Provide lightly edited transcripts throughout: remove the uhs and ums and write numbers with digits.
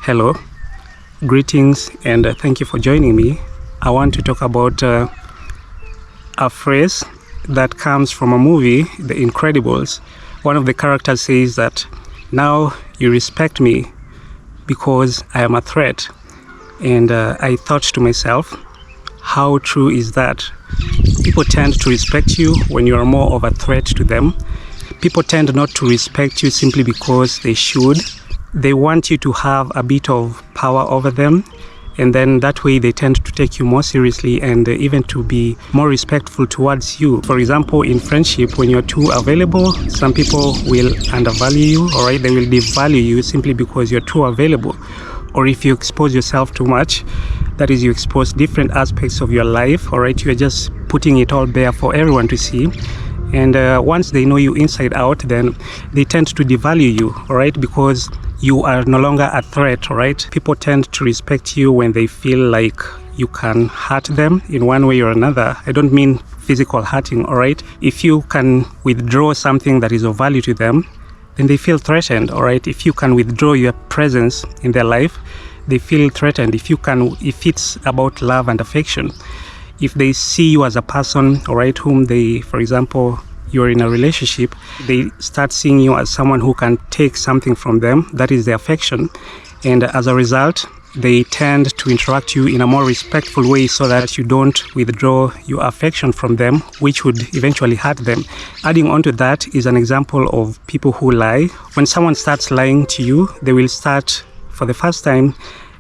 Hello, greetings, and thank you for joining me. I want to talk about a phrase that comes from a movie, The Incredibles. One of the characters says that, "Now you respect me because I am a threat." And I thought to myself, how true is that? People tend to respect you when you are more of a threat to them. People tend not to respect you simply because they should. They want you to have a bit of power over them, and then that way they tend to take you more seriously and even to be more respectful towards you. For example, in friendship, when you're too available, some people will undervalue you, all right? They will devalue you simply because you're too available. Or if you expose yourself too much, that is, you expose different aspects of your life, all right? You're just putting it all bare for everyone to see. And once they know you inside out, then they tend to devalue you, all right? Because you are no longer a threat, all right? People tend to respect you when they feel like you can hurt them in one way or another. I don't mean physical hurting, all right? If you can withdraw something that is of value to them, then they feel threatened, all right? If you can withdraw your presence in their life, they feel threatened. If it's about love and affection, if they see you as a person, all right, whom they, for example, you're in a relationship, they start seeing you as someone who can take something from them. That is the affection. And as a result, they tend to interact you in a more respectful way so that you don't withdraw your affection from them, which would eventually hurt them. Adding on to that is an example of people who lie. When someone starts lying to you, they will start for the first time.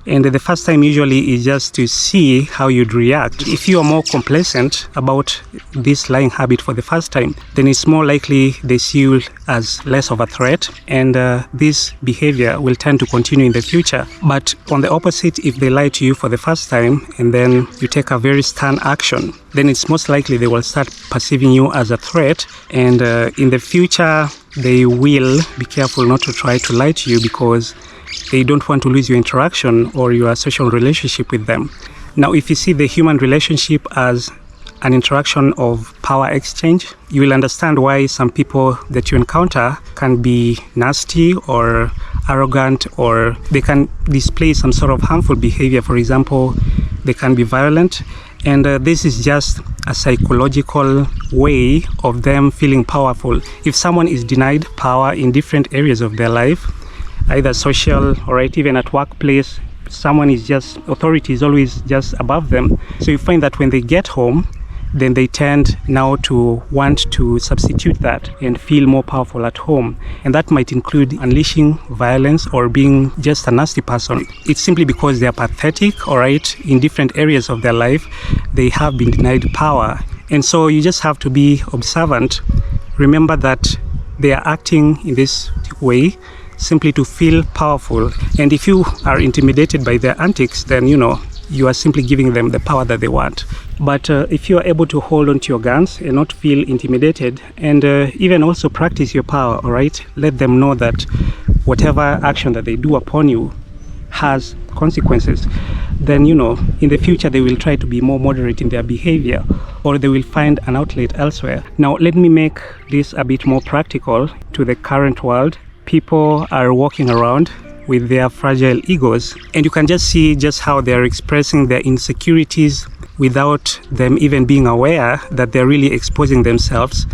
And the first time usually is just to see how you'd react. If you are more complacent about this lying habit for the first time, then it's more likely they see you as less of a threat, and this behavior will tend to continue in the future. But on the opposite, if they lie to you for the first time and then you take a very stern action, then it's most likely they will start perceiving you as a threat, and in the future they will be careful not to try to lie to you because they don't want to lose your interaction or your social relationship with them. Now, if you see the human relationship as an interaction of power exchange, you will understand why some people that you encounter can be nasty or arrogant, or they can display some sort of harmful behavior. For example, they can be violent. And this is just a psychological way of them feeling powerful. If someone is denied power in different areas of their life, either social or right, even at workplace, authority is always just above them. So you find that when they get home, then they tend now to want to substitute that and feel more powerful at home. And that might include unleashing violence or being just a nasty person. It's simply because they are pathetic, all right, in different areas of their life, they have been denied power. And so you just have to be observant. Remember that they are acting in this way simply to feel powerful. And if you are intimidated by their antics, then you are simply giving them the power that they want. But if you are able to hold on to your guns and not feel intimidated, and even also practice your power, all right, let them know that whatever action that they do upon you has consequences, then in the future they will try to be more moderate in their behavior, or they will find an outlet elsewhere. Now let me make this a bit more practical to the current world. People are walking around with their fragile egos, and you can just see just how they're expressing their insecurities without them even being aware that they're really exposing themselves,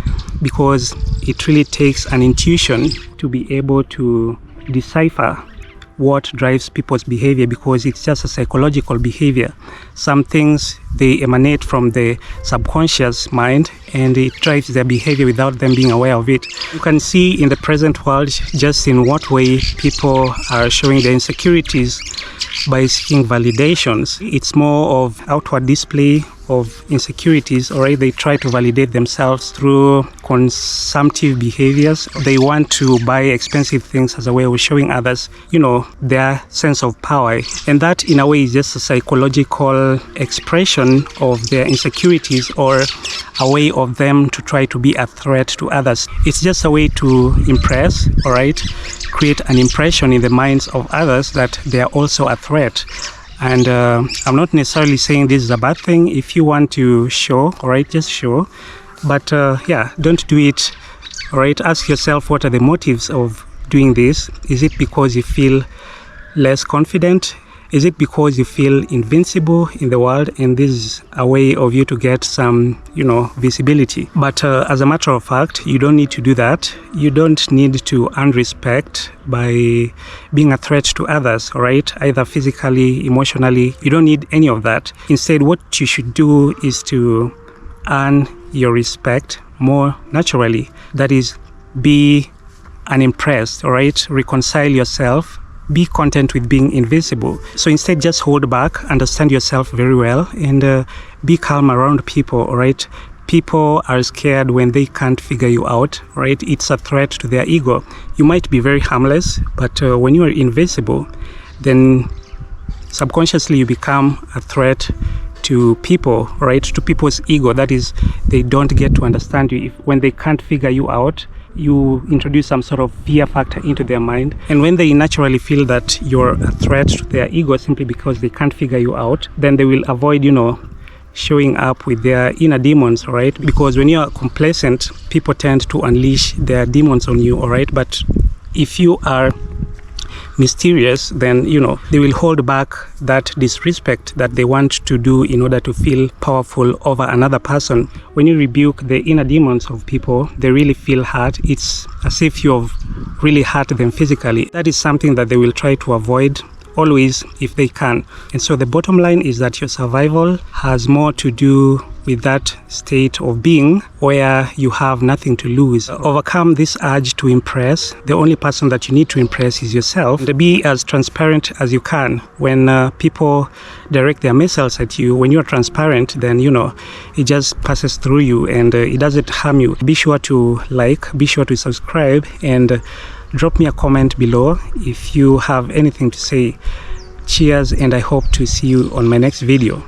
because it really takes an intuition to be able to decipher what drives people's behavior, because it's just a psychological behavior. Some things, they emanate from the subconscious mind, and it drives their behavior without them being aware of it. You can see in the present world just in what way people are showing their insecurities by seeking validations. It's more of outward display of insecurities, or they try to validate themselves through consumptive behaviors. They want to buy expensive things as a way of showing others, their sense of power. And that, in a way, is just a psychological expression of their insecurities, or a way of them to try to be a threat to others. It's just a way to impress, all right, create an impression in the minds of others that they are also a threat. And I'm not necessarily saying this is a bad thing. If you want to show, all right, just show. But don't do it, all right? Ask yourself, what are the motives of doing this? Is it because you feel less confident? Is it because you feel invincible in the world and this is a way of you to get some, visibility? But as a matter of fact, you don't need to do that. You don't need to earn respect by being a threat to others, all right? Either physically, emotionally. You don't need any of that. Instead, what you should do is to earn your respect more naturally. That is, be unimpressed, all right? Reconcile yourself. Be content with being invisible. So instead, just hold back, understand yourself very well, and be calm around people, all right? People are scared when they can't figure you out, right? It's a threat to their ego. You might be very harmless, but when you are invisible, then subconsciously you become a threat to people, right? To people's ego. That is, they don't get to understand you. When they can't figure you out, you introduce some sort of fear factor into their mind. And when they naturally feel that you're a threat to their ego simply because they can't figure you out, then they will avoid, showing up with their inner demons, right? Because when you are complacent, people tend to unleash their demons on you, all right? But if you are mysterious, then they will hold back that disrespect that they want to do in order to feel powerful over another person. When you rebuke the inner demons of people, they really feel hurt. It's as if you've really hurt them physically. That is something that they will try to avoid always if they can. And so the bottom line is that your survival has more to do with that state of being where you have nothing to lose. Overcome this urge to impress. The only person that you need to impress is yourself. And be as transparent as you can. When people direct their missiles at you, when you're transparent, then it just passes through you and it doesn't harm you. Be sure to like, be sure to subscribe, and drop me a comment below if you have anything to say. Cheers, and I hope to see you on my next video.